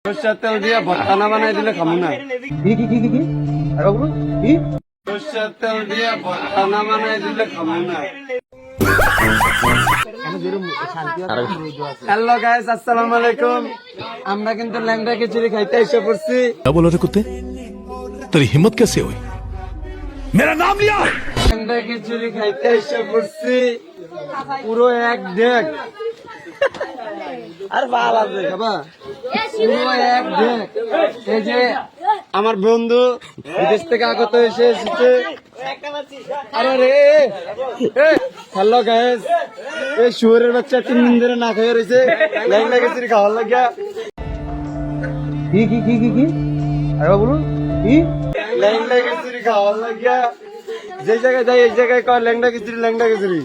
সরষের তেল দিয়ে ভর্তা না বানাই দিলে খাবো না। সরষের তেল দিয়ে ভর্তা না বানাই দিলে খাবো না। হ্যালো গাইস, আসসালামু আলাইকুম। আমরা কিন্তু ল্যাংড়া খিচুড়ি খাইতে এসে পড়ছি। क्या बोला रे कुत्ते? तेरी हिम्मत कैसे हुई? मेरा नाम लिया। ল্যাংড়া খিচুড়ি খাইতে এসে পড়ছি। পুরো এক ডেক আর ভাল আছে খাবা। পুরো এক ডেক। এই যে আমার বন্ধু বিদেশ থেকে আগত এসেছে। আরে রে হ্যালো গাইস, এই শুয়োরের বাচ্চা 3 দিন ধরে না খেয়ে রয়েছে ল্যাংড়া খিচুড়ি খাওয়ার লাগিয়া। কি আরে বলুন কি ল্যাংড়া খিচুড়ি খাওয়ার লাগিয়া। যে জায়গায় যাই এই জায়গায় কয় ল্যাংড়া খিচুড়ি।